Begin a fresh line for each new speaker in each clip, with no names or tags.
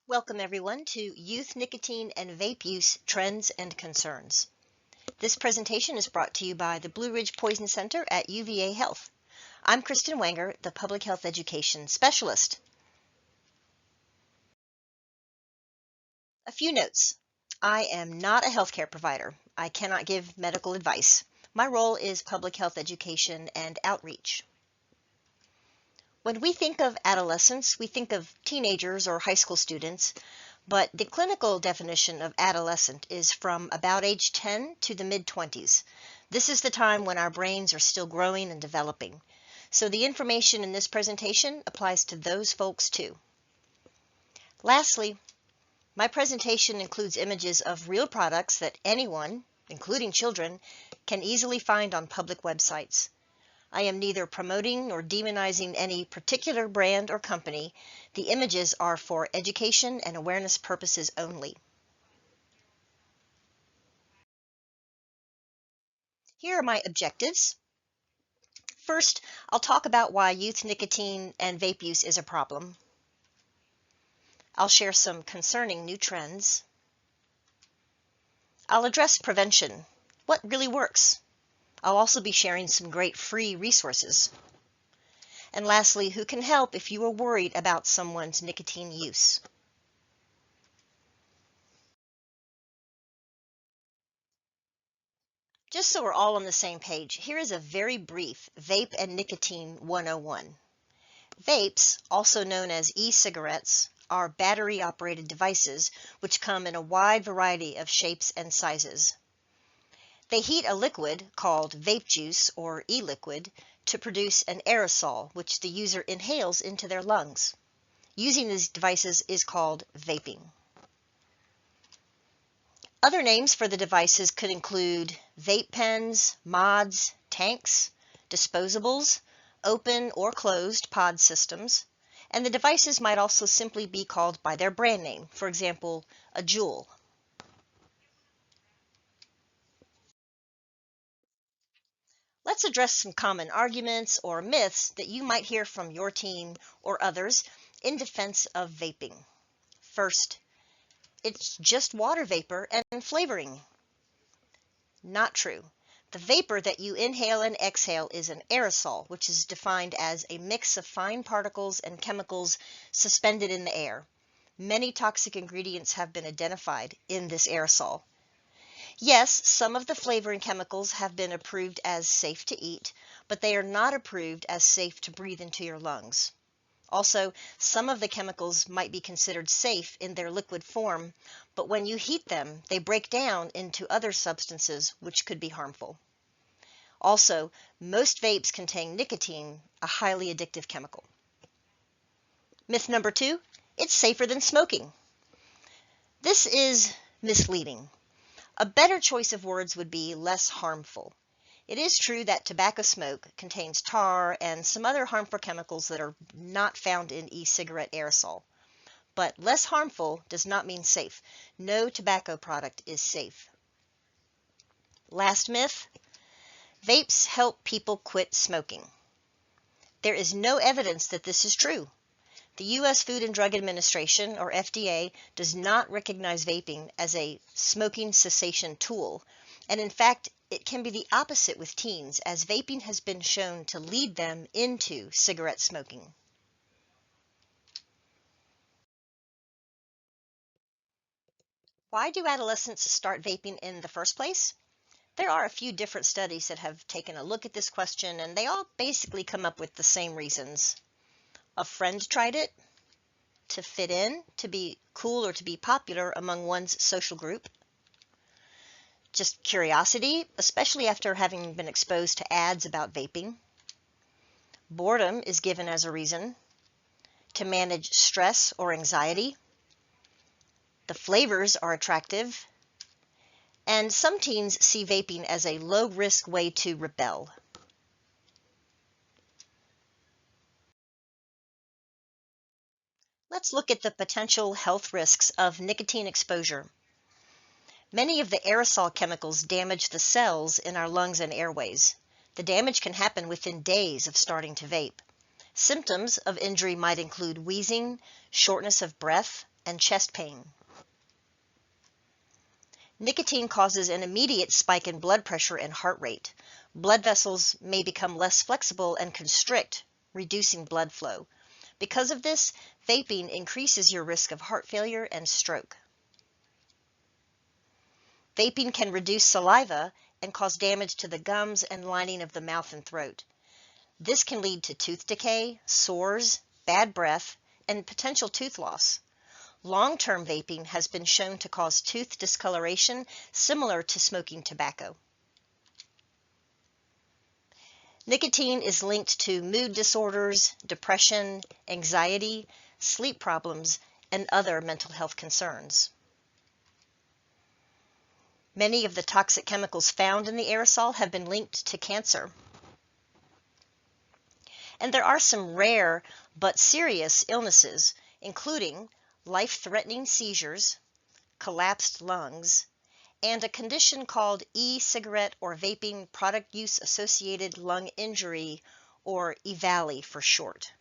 Welcome everyone to Youth Nicotine and Vape Use Trends and Concerns. This presentation is brought to you by the Blue Ridge Poison Center at UVA Health. I'm Kristen Wenger, the Public Health Education Specialist. A few notes. I am not a healthcare provider. I cannot give medical advice. My role is public health education and outreach. When we think of adolescents, we think of teenagers or high school students, but the clinical definition of adolescent is from about age 10 to the mid-20s. This is the time when our brains are still growing and developing. So the information in this presentation applies to those folks too. Lastly, my presentation includes images of real products that anyone, including children, can easily find on public websites. I am neither promoting nor demonizing any particular brand or company. The images are for education and awareness purposes only. Here are my objectives. First, I'll talk about why youth nicotine and vape use is a problem. I'll share some concerning new trends. I'll address prevention. What really works? I'll also be sharing some great free resources. And lastly, who can help if you are worried about someone's nicotine use? Just so we're all on the same page, here is a very brief Vape and Nicotine 101. Vapes, also known as e-cigarettes, are battery-operated devices which come in a wide variety of shapes and sizes. They heat a liquid called vape juice or e-liquid to produce an aerosol which the user inhales into their lungs. Using these devices is called vaping. Other names for the devices could include vape pens, mods, tanks, disposables, open or closed pod systems, and the devices might also simply be called by their brand name, for example, a Juul. Let's address some common arguments or myths that you might hear from your team or others in defense of vaping. First, it's just water vapor and flavoring. Not true. The vapor that you inhale and exhale is an aerosol, which is defined as a mix of fine particles and chemicals suspended in the air. Many toxic ingredients have been identified in this aerosol. Yes, some of the flavoring chemicals have been approved as safe to eat, but they are not approved as safe to breathe into your lungs. Also, some of the chemicals might be considered safe in their liquid form, but when you heat them, they break down into other substances which could be harmful. Also, most vapes contain nicotine, a highly addictive chemical. Myth number 2, it's safer than smoking. This is misleading. A better choice of words would be less harmful. It is true that tobacco smoke contains tar and some other harmful chemicals that are not found in e-cigarette aerosol. But less harmful does not mean safe. No tobacco product is safe. Last myth, vapes help people quit smoking. There is no evidence that this is true. The U.S. Food and Drug Administration, or FDA, does not recognize vaping as a smoking cessation tool, and in fact, it can be the opposite with teens, as vaping has been shown to lead them into cigarette smoking. Why do adolescents start vaping in the first place? There are a few different studies that have taken a look at this question, and they all basically come up with the same reasons. A friend tried it, to fit in, to be cool, or to be popular among one's social group. Just curiosity, especially after having been exposed to ads about vaping. Boredom is given as a reason. To manage stress or anxiety. The flavors are attractive. And some teens see vaping as a low-risk way to rebel. Let's look at the potential health risks of nicotine exposure. Many of the aerosol chemicals damage the cells in our lungs and airways. The damage can happen within days of starting to vape. Symptoms of injury might include wheezing, shortness of breath, and chest pain. Nicotine causes an immediate spike in blood pressure and heart rate. Blood vessels may become less flexible and constrict, reducing blood flow. Because of this, vaping increases your risk of heart failure and stroke. Vaping can reduce saliva and cause damage to the gums and lining of the mouth and throat. This can lead to tooth decay, sores, bad breath, and potential tooth loss. Long-term vaping has been shown to cause tooth discoloration similar to smoking tobacco. Nicotine is linked to mood disorders, depression, anxiety, sleep problems, and other mental health concerns. Many of the toxic chemicals found in the aerosol have been linked to cancer. And there are some rare but serious illnesses, including life-threatening seizures, collapsed lungs, and a condition called e-cigarette or vaping product use associated lung injury, or EVALI for short.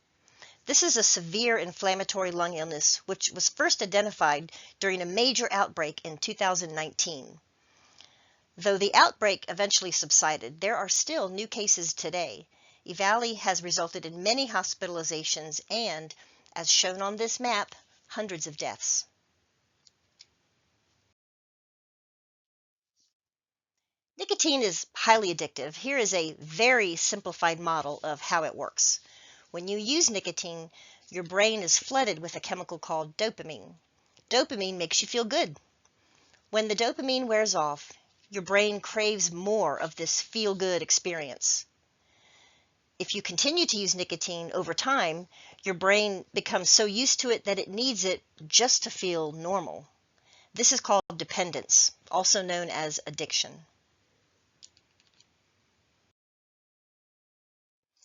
This is a severe inflammatory lung illness which was first identified during a major outbreak in 2019. Though the outbreak eventually subsided, there are still new cases today. EVALI has resulted in many hospitalizations and, as shown on this map, hundreds of deaths. Nicotine is highly addictive. Here is a very simplified model of how it works. When you use nicotine, your brain is flooded with a chemical called dopamine. Dopamine makes you feel good. When the dopamine wears off, your brain craves more of this feel-good experience. If you continue to use nicotine over time, your brain becomes so used to it that it needs it just to feel normal. This is called dependence, also known as addiction.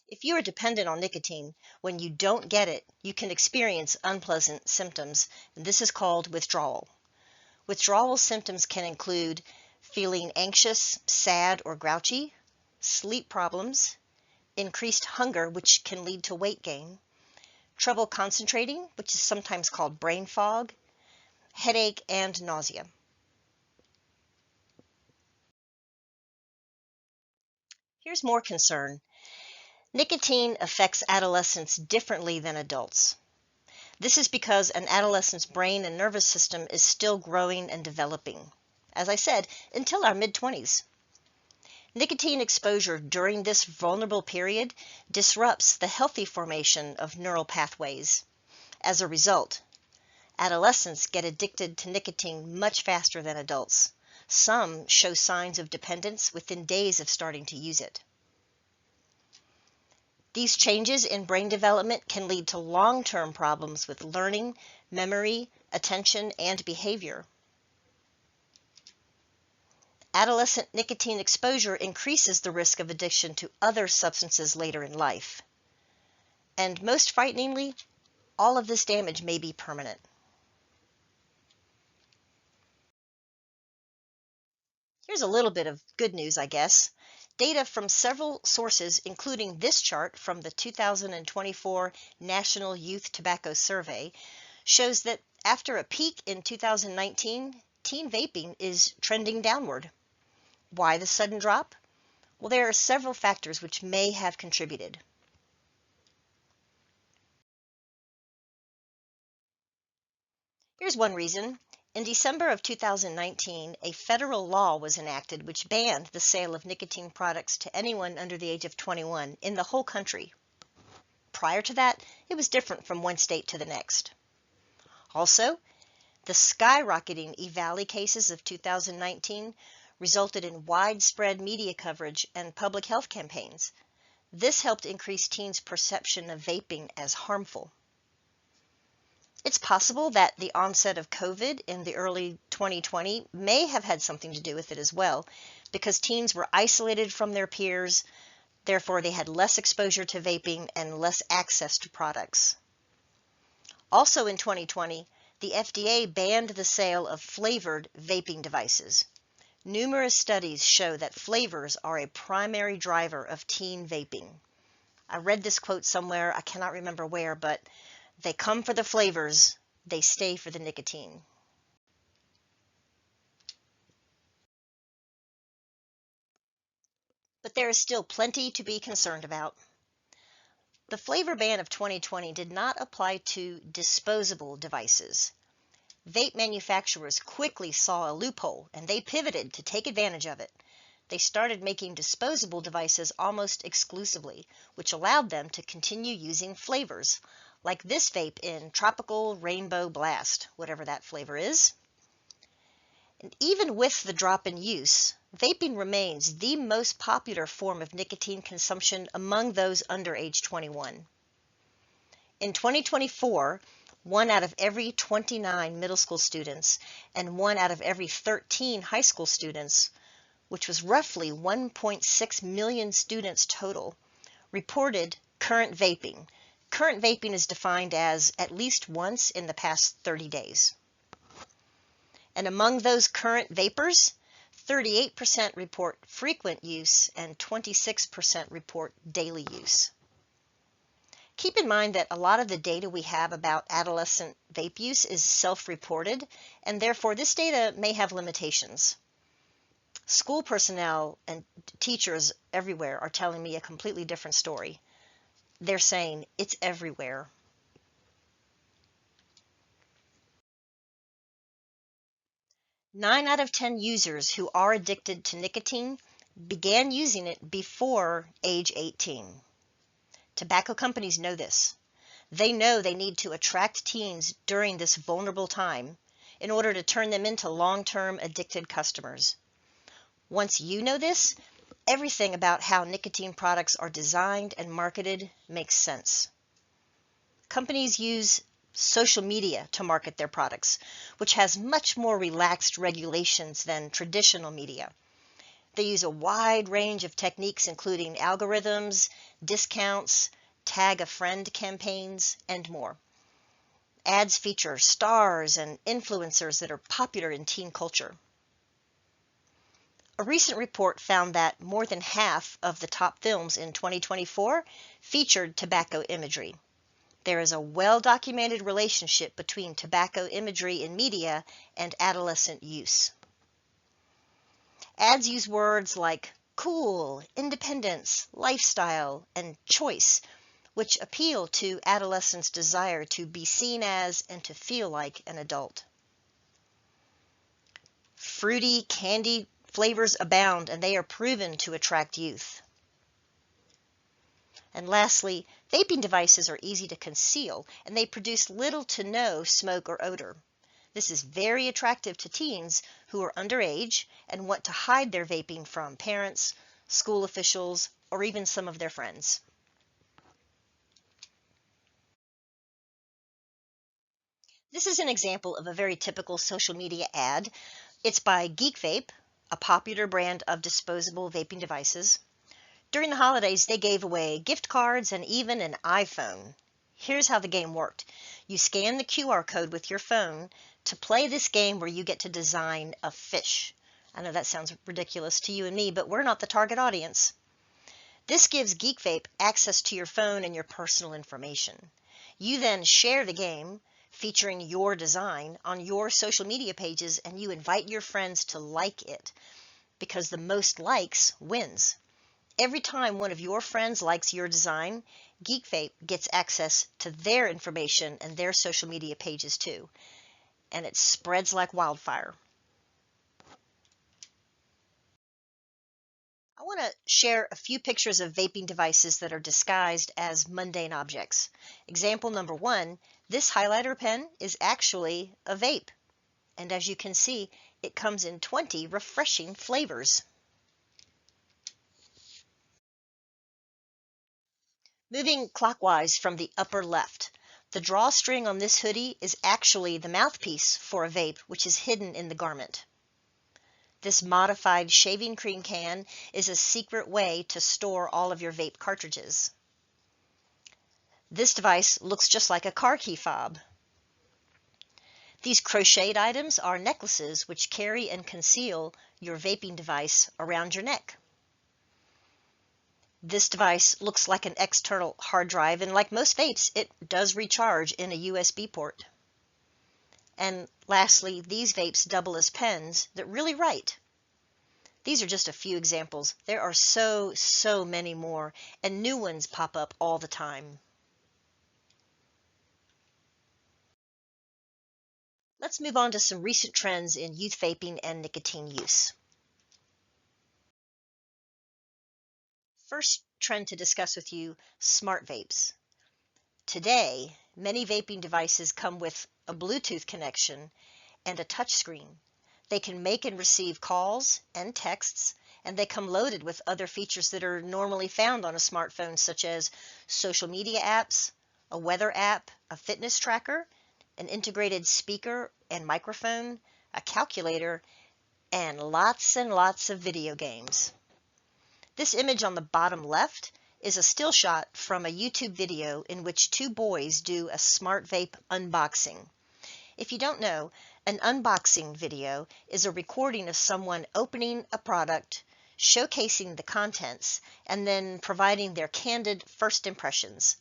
If you are dependent on nicotine, when you don't get it, you can experience unpleasant symptoms, and this is called withdrawal. Withdrawal symptoms can include feeling anxious, sad, or grouchy, sleep problems, increased hunger, which can lead to weight gain, trouble concentrating, which is sometimes called brain fog, headache, and nausea. Here's more concern. Nicotine affects adolescents differently than adults. This is because an adolescent's brain and nervous system is still growing and developing, as I said, until our mid-20s. Nicotine exposure during this vulnerable period disrupts the healthy formation of neural pathways. As a result, adolescents get addicted to nicotine much faster than adults. Some show signs of dependence within days of starting to use it. These changes in brain development can lead to long-term problems with learning, memory, attention, and behavior. Adolescent nicotine exposure increases the risk of addiction to other substances later in life. And most frighteningly, all of this damage may be permanent. Here's a little bit of good news, I guess. Data from several sources, including this chart from the 2024 National Youth Tobacco Survey, shows that after a peak in 2019, teen vaping is trending downward. Why the sudden drop? Well, there are several factors which may have contributed. Here's one reason. In December of 2019, a federal law was enacted which banned the sale of nicotine products to anyone under the age of 21 in the whole country. Prior to that, it was different from one state to the next. Also, the skyrocketing EVALI cases of 2019 resulted in widespread media coverage and public health campaigns. This helped increase teens' perception of vaping as harmful. It's possible that the onset of COVID in the early 2020 may have had something to do with it as well, because teens were isolated from their peers, therefore they had less exposure to vaping and less access to products. Also in 2020, the FDA banned the sale of flavored vaping devices. Numerous studies show that flavors are a primary driver of teen vaping. I read this quote somewhere, I cannot remember where, but they come for the flavors, they stay for the nicotine. But there is still plenty to be concerned about. The flavor ban of 2020 did not apply to disposable devices. Vape manufacturers quickly saw a loophole and they pivoted to take advantage of it. They started making disposable devices almost exclusively, which allowed them to continue using flavors, like this vape in Tropical Rainbow Blast, whatever that flavor is. And even with the drop in use, vaping remains the most popular form of nicotine consumption among those under age 21. In 2024, 1 out of every 29 middle school students and 1 out of every 13 high school students, which was roughly 1.6 million students total, reported current vaping. Current vaping is defined as at least once in the past 30 days. And among those current vapers, 38% report frequent use and 26% report daily use. Keep in mind that a lot of the data we have about adolescent vape use is self-reported, and therefore this data may have limitations. School personnel and teachers everywhere are telling me a completely different story. They're saying it's everywhere. Nine out of 10 users who are addicted to nicotine began using it before age 18. Tobacco companies know this. They know they need to attract teens during this vulnerable time in order to turn them into long-term addicted customers. Once you know this, everything about how nicotine products are designed and marketed makes sense. Companies use social media to market their products, which has much more relaxed regulations than traditional media. They use a wide range of techniques, including algorithms, discounts, tag a friend campaigns, and more. Ads feature stars and influencers that are popular in teen culture. A recent report found that more than half of the top films in 2024 featured tobacco imagery. There is a well-documented relationship between tobacco imagery in media and adolescent use. Ads use words like cool, independence, lifestyle, and choice, which appeal to adolescents' desire to be seen as and to feel like an adult. Fruity, candy flavors abound, and they are proven to attract youth. And lastly, vaping devices are easy to conceal, and they produce little to no smoke or odor. This is very attractive to teens who are underage and want to hide their vaping from parents, school officials, or even some of their friends. This is an example of a very typical social media ad. It's by Geek Vape, a popular brand of disposable vaping devices. During the holidays, they gave away gift cards and even an iPhone. Here's how the game worked. You scan the QR code with your phone to play this game where you get to design a fish. I know that sounds ridiculous to you and me, but we're not the target audience. This gives Geek Vape access to your phone and your personal information. You then share the game, featuring your design, on your social media pages, and you invite your friends to like it, because the most likes wins. Every time one of your friends likes your design, Geek Vape gets access to their information and their social media pages too, and it spreads like wildfire. I want to share a few pictures of vaping devices that are disguised as mundane objects. Example number 1, this highlighter pen is actually a vape, and as you can see, it comes in 20 refreshing flavors. Moving clockwise from the upper left, the drawstring on this hoodie is actually the mouthpiece for a vape, which is hidden in the garment. This modified shaving cream can is a secret way to store all of your vape cartridges. This device looks just like a car key fob. These crocheted items are necklaces which carry and conceal your vaping device around your neck. This device looks like an external hard drive, and like most vapes, it does recharge in a USB port. And lastly, these vapes double as pens that really write. These are just a few examples. There are so many more, and new ones pop up all the time. Let's move on to some recent trends in youth vaping and nicotine use. First trend to discuss with you, smart vapes. Today, many vaping devices come with a Bluetooth connection and a touchscreen. They can make and receive calls and texts, and they come loaded with other features that are normally found on a smartphone, such as social media apps, a weather app, a fitness tracker, an integrated speaker and microphone, a calculator, and lots of video games. This image on the bottom left is a still shot from a YouTube video in which two boys do a smart vape unboxing. If you don't know, an unboxing video is a recording of someone opening a product, showcasing the contents, and then providing their candid first impressions.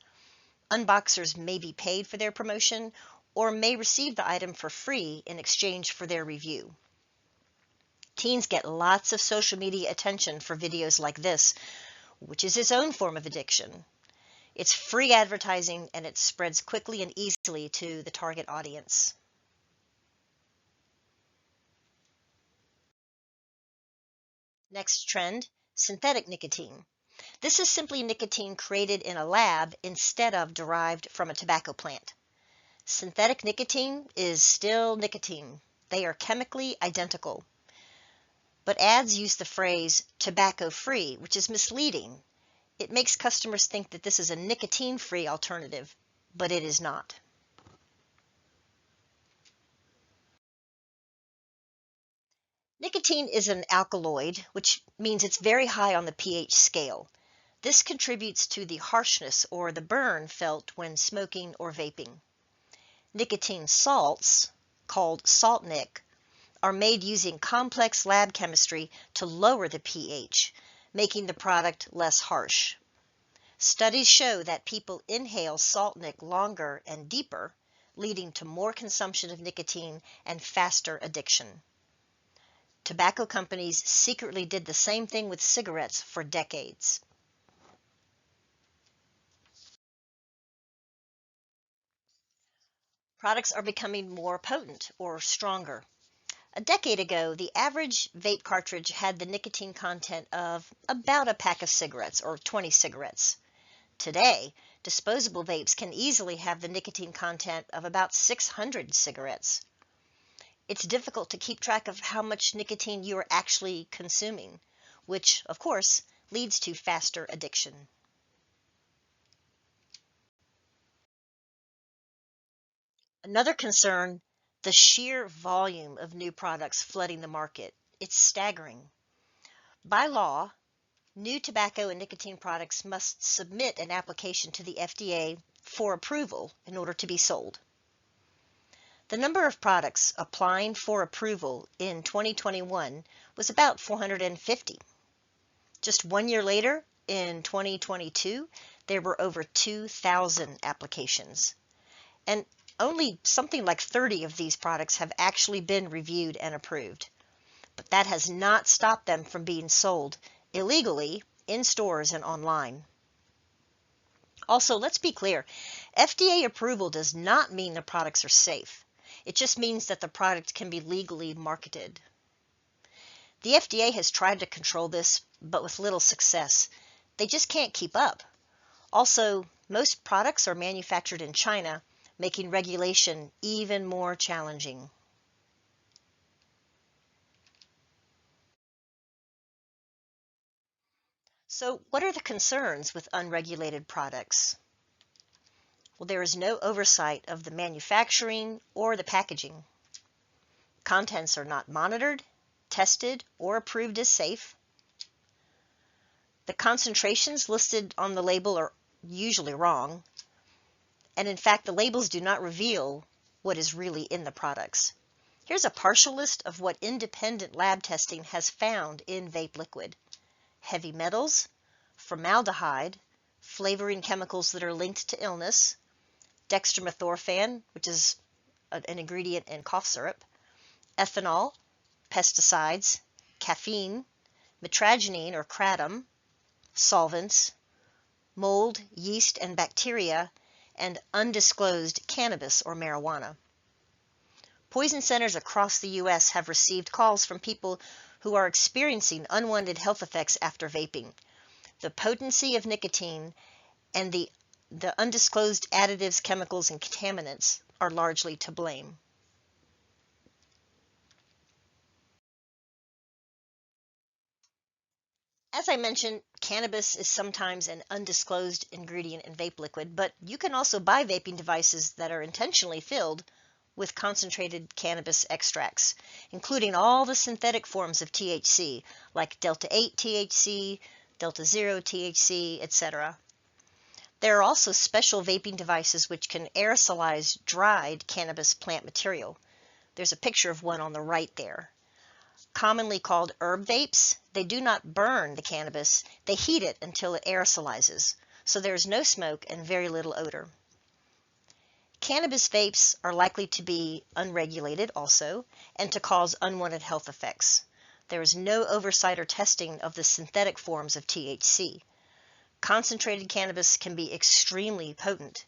Unboxers may be paid for their promotion or may receive the item for free in exchange for their review. Teens get lots of social media attention for videos like this, which is its own form of addiction. It's free advertising and it spreads quickly and easily to the target audience. Next trend, synthetic nicotine. This is simply nicotine created in a lab instead of derived from a tobacco plant. Synthetic nicotine is still nicotine. They are chemically identical. But ads use the phrase tobacco-free, which is misleading. It makes customers think that this is a nicotine-free alternative, but it is not. Nicotine is an alkaloid, which means it's very high on the pH scale. This contributes to the harshness or the burn felt when smoking or vaping. Nicotine salts, called salt nic, are made using complex lab chemistry to lower the pH, making the product less harsh. Studies show that people inhale salt nic longer and deeper, leading to more consumption of nicotine and faster addiction. Tobacco companies secretly did the same thing with cigarettes for decades. Products are becoming more potent or stronger. A decade ago, the average vape cartridge had the nicotine content of about a pack of cigarettes or 20 cigarettes. Today, disposable vapes can easily have the nicotine content of about 600 cigarettes. It's difficult to keep track of how much nicotine you are actually consuming, which, of course, leads to faster addiction. Another concern, the sheer volume of new products flooding the market. It's staggering. By law, new tobacco and nicotine products must submit an application to the FDA for approval in order to be sold. The number of products applying for approval in 2021 was about 450. Just 1 year later, in 2022, there were over 2,000 applications. And only something like 30 of these products have actually been reviewed and approved. But that has not stopped them from being sold illegally in stores and online. Also, let's be clear, FDA approval does not mean the products are safe. It just means that the product can be legally marketed. The FDA has tried to control this, but with little success. They just can't keep up. Also, most products are manufactured in China, making regulation even more challenging. So, what are the concerns with unregulated products? Well, there is no oversight of the manufacturing or the packaging. Contents are not monitored, tested, or approved as safe. The concentrations listed on the label are usually wrong. And in fact, the labels do not reveal what is really in the products. Here's a partial list of what independent lab testing has found in vape liquid. Heavy metals, formaldehyde, flavoring chemicals that are linked to illness, dextromethorphan, which is an ingredient in cough syrup, ethanol, pesticides, caffeine, mitragynine or kratom, solvents, mold, yeast, and bacteria, and undisclosed cannabis or marijuana. Poison centers across the U.S. have received calls from people who are experiencing unwanted health effects after vaping. The potency of nicotine and the undisclosed additives, chemicals, and contaminants are largely to blame. As I mentioned, cannabis is sometimes an undisclosed ingredient in vape liquid, but you can also buy vaping devices that are intentionally filled with concentrated cannabis extracts, including all the synthetic forms of THC, like Delta 8 THC, Delta 0 THC, etc. There are also special vaping devices which can aerosolize dried cannabis plant material. There's a picture of one on the right there. Commonly called herb vapes, they do not burn the cannabis, they heat it until it aerosolizes, so there is no smoke and very little odor. Cannabis vapes are likely to be unregulated also, and to cause unwanted health effects. There is no oversight or testing of the synthetic forms of THC. Concentrated cannabis can be extremely potent.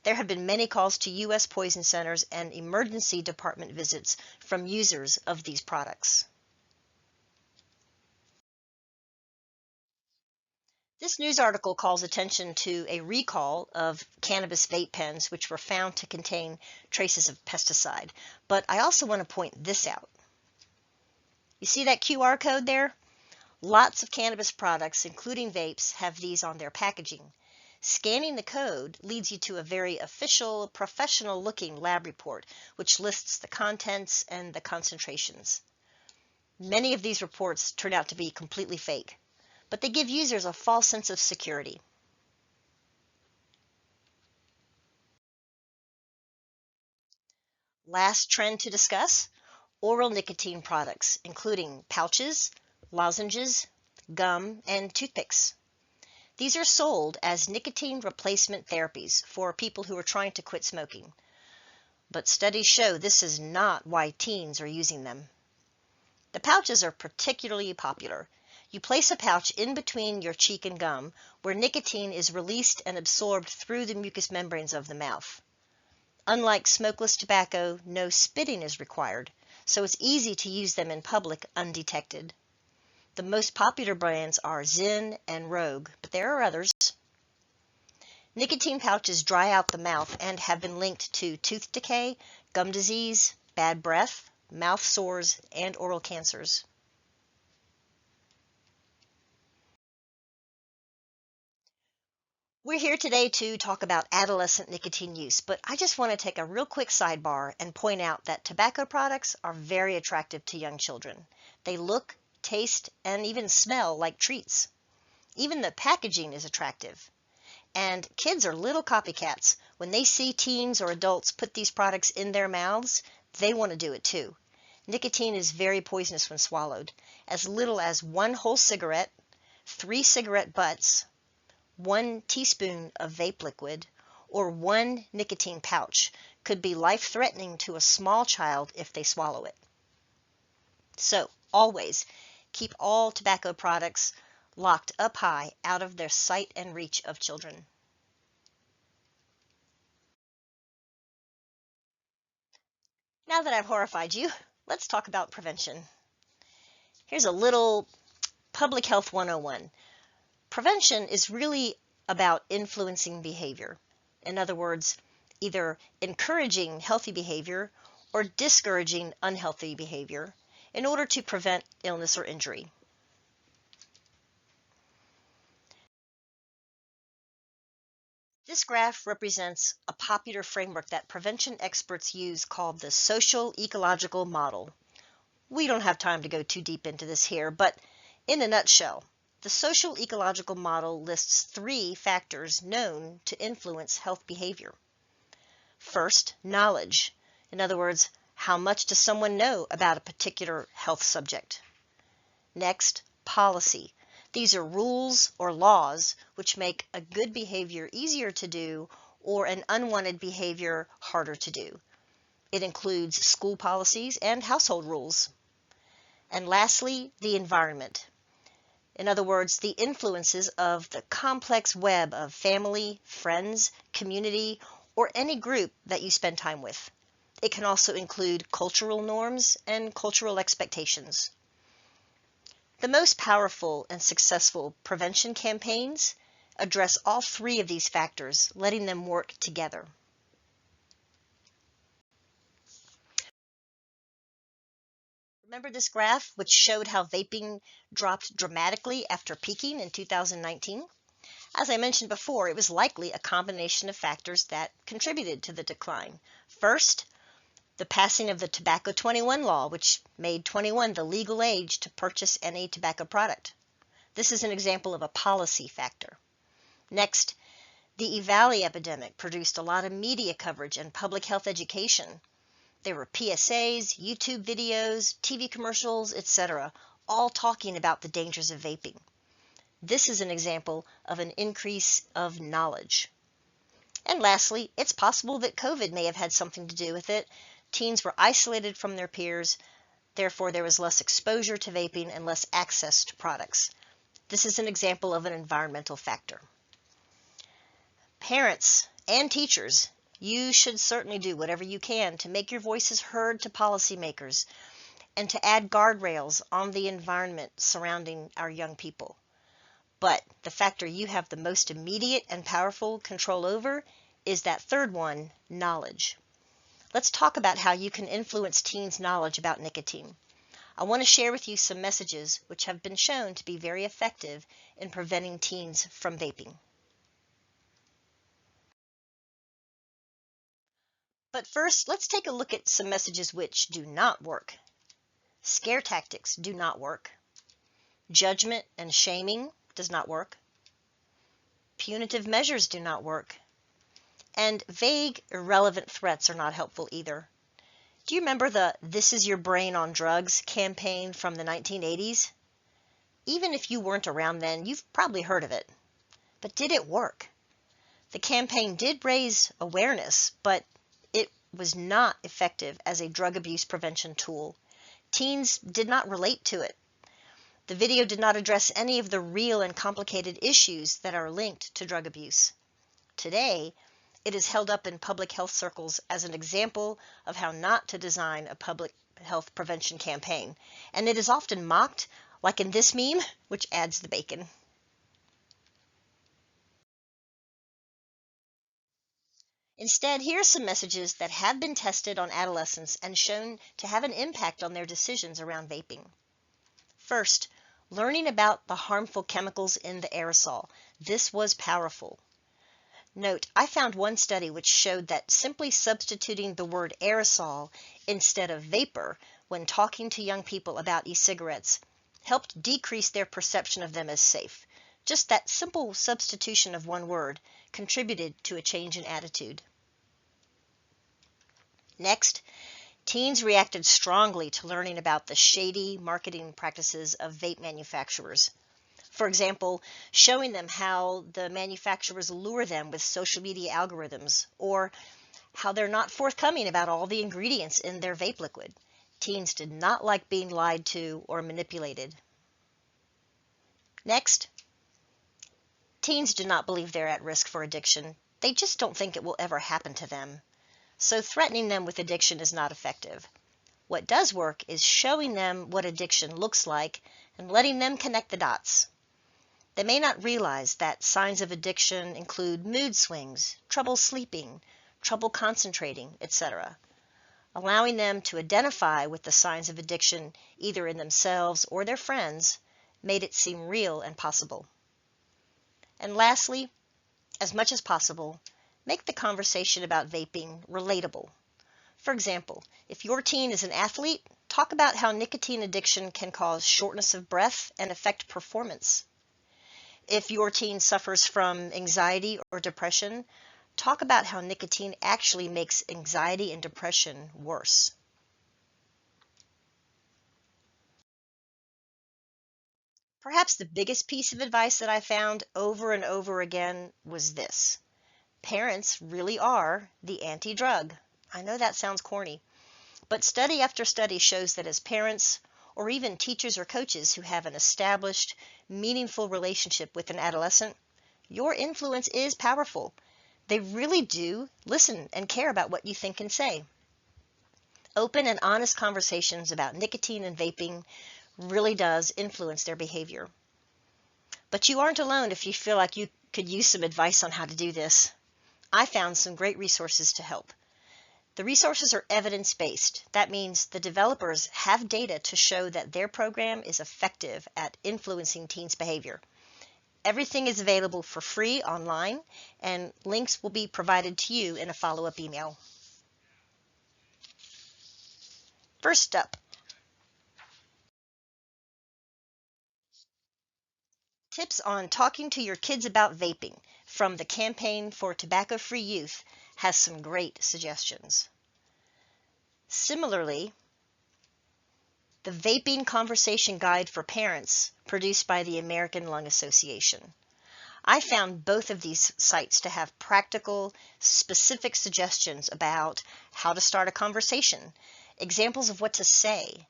There have been many calls to U.S. poison centers and emergency department visits from users of these products. This news article calls attention to a recall of cannabis vape pens which were found to contain traces of pesticide. But I also want to point this out. You see that QR code there? Lots of cannabis products, including vapes, have these on their packaging. Scanning the code leads you to a very official, professional-looking lab report, which lists the contents and the concentrations. Many of these reports turn out to be completely fake, but they give users a false sense of security. Last trend to discuss, oral nicotine products, including pouches, lozenges, gum, and toothpicks. These are sold as nicotine replacement therapies for people who are trying to quit smoking. But studies show this is not why teens are using them. The pouches are particularly popular. You place a pouch in between your cheek and gum, where nicotine is released and absorbed through the mucous membranes of the mouth. Unlike smokeless tobacco, no spitting is required, so it's easy to use them in public undetected. The most popular brands are Zyn and Rogue, but there are others. Nicotine pouches dry out the mouth and have been linked to tooth decay, gum disease, bad breath, mouth sores, and oral cancers. We're here today to talk about adolescent nicotine use, but I just want to take a real quick sidebar and point out that tobacco products are very attractive to young children. They look, taste, and even smell like treats. Even the packaging is attractive. And kids are little copycats. When they see teens or adults put these products in their mouths, they want to do it too. Nicotine is very poisonous when swallowed. As little as one whole cigarette, 3 cigarette butts, 1 teaspoon of vape liquid, or 1 nicotine pouch could be life-threatening to a small child if they swallow it. So, always keep all tobacco products locked up high out of their sight and reach of children. Now that I've horrified you, let's talk about prevention. Here's a little Public Health 101. Prevention is really about influencing behavior. In other words, either encouraging healthy behavior or discouraging unhealthy behavior in order to prevent illness or injury. This graph represents a popular framework that prevention experts use called the social ecological model. We don't have time to go too deep into this here, but in a nutshell, the social ecological model lists 3 factors known to influence health behavior. First, knowledge. In other words, how much does someone know about a particular health subject? Next, policy. These are rules or laws which make a good behavior easier to do or an unwanted behavior harder to do. It includes school policies and household rules. And lastly, the environment. In other words, the influences of the complex web of family, friends, community, or any group that you spend time with. It can also include cultural norms and cultural expectations. The most powerful and successful prevention campaigns address all three of these factors, letting them work together. Remember this graph, which showed how vaping dropped dramatically after peaking in 2019? As I mentioned before, it was likely a combination of factors that contributed to the decline. First, the passing of the Tobacco 21 law, which made 21 the legal age to purchase any tobacco product. This is an example of a policy factor. Next, the EVALI epidemic produced a lot of media coverage and public health education. There were PSAs, YouTube videos, TV commercials, etc., all talking about the dangers of vaping. This is an example of an increase of knowledge. And lastly, it's possible that COVID may have had something to do with it. Teens were isolated from their peers, therefore there was less exposure to vaping and less access to products. This is an example of an environmental factor. Parents and teachers, you should certainly do whatever you can to make your voices heard to policymakers and to add guardrails on the environment surrounding our young people. But the factor you have the most immediate and powerful control over is that third one, knowledge. Let's talk about how you can influence teens' knowledge about nicotine. I want to share with you some messages which have been shown to be very effective in preventing teens from vaping. But first, let's take a look at some messages which do not work. Scare tactics do not work. Judgment and shaming does not work. Punitive measures do not work. And vague, irrelevant threats are not helpful either. Do you remember the "This is your brain on drugs" campaign from the 1980s? Even if you weren't around then, you've probably heard of it. But did it work? The campaign did raise awareness, but it was not effective as a drug abuse prevention tool. Teens did not relate to it. The video did not address any of the real and complicated issues that are linked to drug abuse. Today, it is held up in public health circles as an example of how not to design a public health prevention campaign, and it is often mocked, like in this meme, which adds the bacon. Instead, here are some messages that have been tested on adolescents and shown to have an impact on their decisions around vaping. First, learning about the harmful chemicals in the aerosol. This was powerful. Note, I found one study which showed that simply substituting the word aerosol instead of vapor when talking to young people about e-cigarettes helped decrease their perception of them as safe. Just that simple substitution of one word contributed to a change in attitude. Next, teens reacted strongly to learning about the shady marketing practices of vape manufacturers. For example, showing them how the manufacturers lure them with social media algorithms, or how they're not forthcoming about all the ingredients in their vape liquid. Teens did not like being lied to or manipulated. Next, teens do not believe they're at risk for addiction. They just don't think it will ever happen to them. So threatening them with addiction is not effective. What does work is showing them what addiction looks like and letting them connect the dots. They may not realize that signs of addiction include mood swings, trouble sleeping, trouble concentrating, etc. Allowing them to identify with the signs of addiction either in themselves or their friends made it seem real and possible. And lastly, as much as possible, make the conversation about vaping relatable. For example, if your teen is an athlete, talk about how nicotine addiction can cause shortness of breath and affect performance. If your teen suffers from anxiety or depression, talk about how nicotine actually makes anxiety and depression worse. Perhaps the biggest piece of advice that I found over and over again was this: parents really are the anti-drug. I know that sounds corny, but study after study shows that as parents, or even teachers or coaches who have an established, meaningful relationship with an adolescent, your influence is powerful. They really do listen and care about what you think and say. Open and honest conversations about nicotine and vaping really does influence their behavior. But you aren't alone if you feel like you could use some advice on how to do this. I found some great resources to help. The resources are evidence-based. That means the developers have data to show that their program is effective at influencing teens' behavior. Everything is available for free online, and links will be provided to you in a follow-up email. First up, tips on talking to your kids about vaping from the Campaign for Tobacco-Free Youth has some great suggestions. Similarly, the Vaping Conversation Guide for Parents, produced by the American Lung Association. I found both of these sites to have practical, specific suggestions about how to start a conversation, examples of what to say,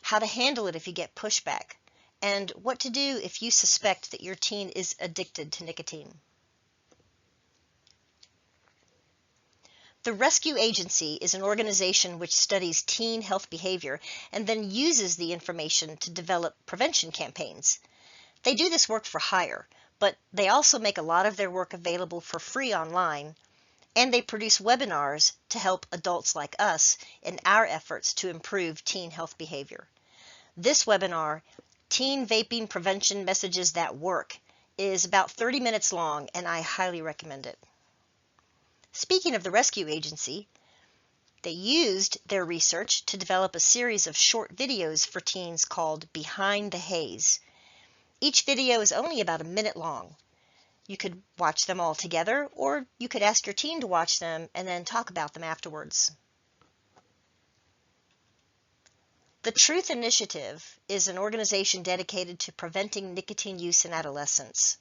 how to handle it if you get pushback, and what to do if you suspect that your teen is addicted to nicotine. The Rescue Agency is an organization which studies teen health behavior and then uses the information to develop prevention campaigns. They do this work for hire, but they also make a lot of their work available for free online, and they produce webinars to help adults like us in our efforts to improve teen health behavior. This webinar, Teen Vaping Prevention Messages That Work, is about 30 minutes long, and I highly recommend it. Speaking of the Rescue Agency, they used their research to develop a series of short videos for teens called Behind the Haze. Each video is only about a minute long. You could watch them all together, or you could ask your teen to watch them and then talk about them afterwards. The Truth Initiative is an organization dedicated to preventing nicotine use in adolescents.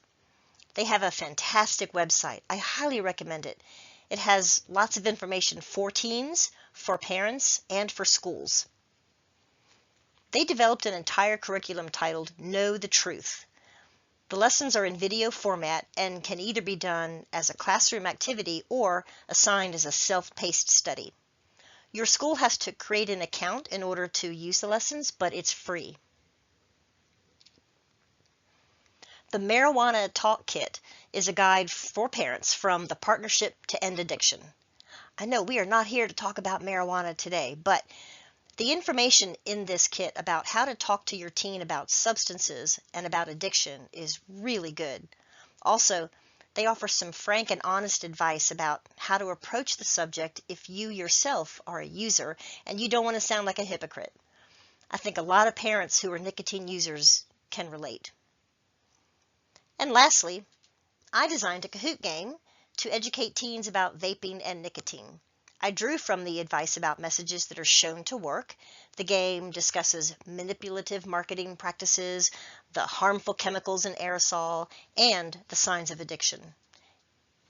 They have a fantastic website. I highly recommend it. It has lots of information for teens, for parents, and for schools. They developed an entire curriculum titled Know the Truth. The lessons are in video format and can either be done as a classroom activity or assigned as a self-paced study. Your school has to create an account in order to use the lessons, but it's free. The Marijuana Talk Kit is a guide for parents from the Partnership to End Addiction. I know we are not here to talk about marijuana today, but the information in this kit about how to talk to your teen about substances and about addiction is really good. Also, they offer some frank and honest advice about how to approach the subject if you yourself are a user and you don't want to sound like a hypocrite. I think a lot of parents who are nicotine users can relate. And lastly, I designed a Kahoot game to educate teens about vaping and nicotine. I drew from the advice about messages that are shown to work. The game discusses manipulative marketing practices, the harmful chemicals in aerosol, and the signs of addiction.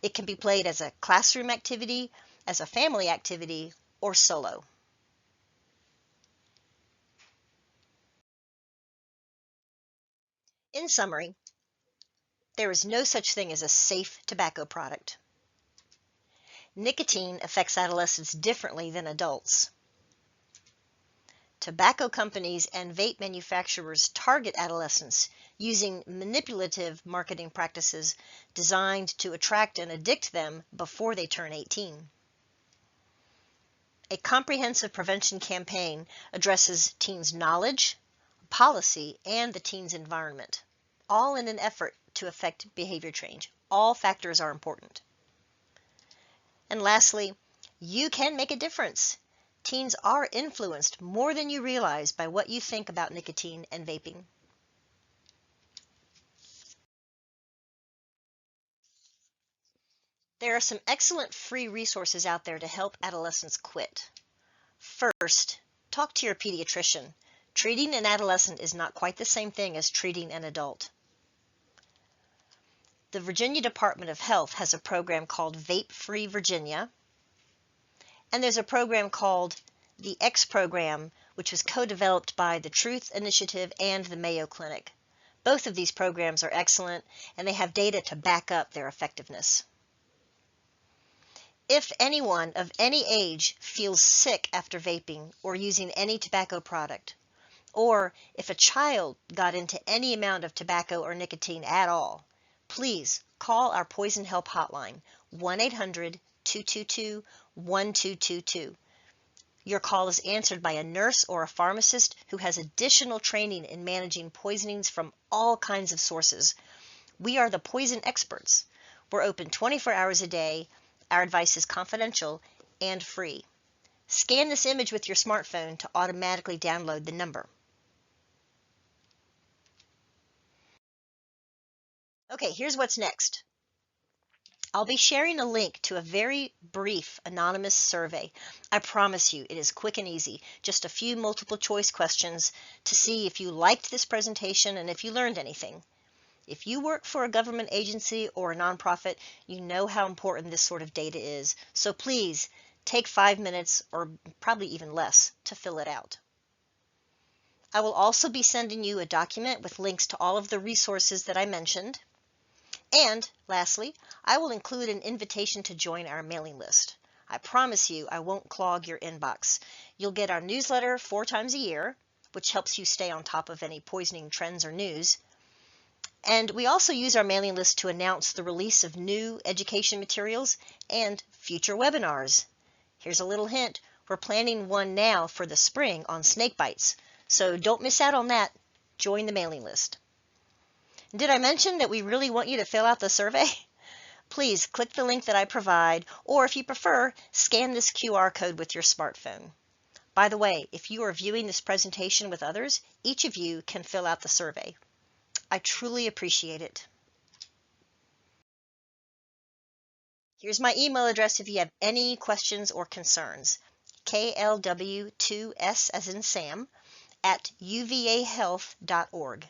It can be played as a classroom activity, as a family activity, or solo. In summary, there is no such thing as a safe tobacco product. Nicotine affects adolescents differently than adults. Tobacco companies and vape manufacturers target adolescents using manipulative marketing practices designed to attract and addict them before they turn 18. A comprehensive prevention campaign addresses teens' knowledge, policy, and the teen's environment, all in an effort to affect behavior change. All factors are important. And lastly, you can make a difference. Teens are influenced more than you realize by what you think about nicotine and vaping. There are some excellent free resources out there to help adolescents quit. First, talk to your pediatrician. Treating an adolescent is not quite the same thing as treating an adult. The Virginia Department of Health has a program called Vape Free Virginia, And there's a program called the X program, which was co-developed by the Truth Initiative and the Mayo Clinic. Both of these programs are excellent, and they have data to back up their effectiveness. If anyone of any age feels sick after vaping or using any tobacco product, or if a child got into any amount of tobacco or nicotine at all, please call our Poison Help hotline, 1-800-222-1222. Your call is answered by a nurse or a pharmacist who has additional training in managing poisonings from all kinds of sources. We are the poison experts. We're open 24 hours a day. Our advice is confidential and free. Scan this image with your smartphone to automatically download the number. Okay, here's what's next. I'll be sharing a link to a very brief anonymous survey. I promise you it is quick and easy, just a few multiple choice questions to see if you liked this presentation and if you learned anything. If you work for a government agency or a nonprofit, you know how important this sort of data is. So please take 5 minutes or probably even less to fill it out. I will also be sending you a document with links to all of the resources that I mentioned. And lastly, I will include an invitation to join our mailing list. I promise you I won't clog your inbox. You'll get our newsletter 4 times a year, which helps you stay on top of any poisoning trends or news. And we also use our mailing list to announce the release of new education materials and future webinars. Here's a little hint. We're planning one now for the spring on snake bites. So don't miss out on that. Join the mailing list. Did I mention that we really want you to fill out the survey? Please click the link that I provide, or if you prefer, scan this QR code with your smartphone. By the way, if you are viewing this presentation with others, each of you can fill out the survey. I truly appreciate it. Here's my email address if you have any questions or concerns. klw2s as in Sam @uvahealth.org.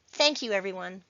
Thank you, everyone.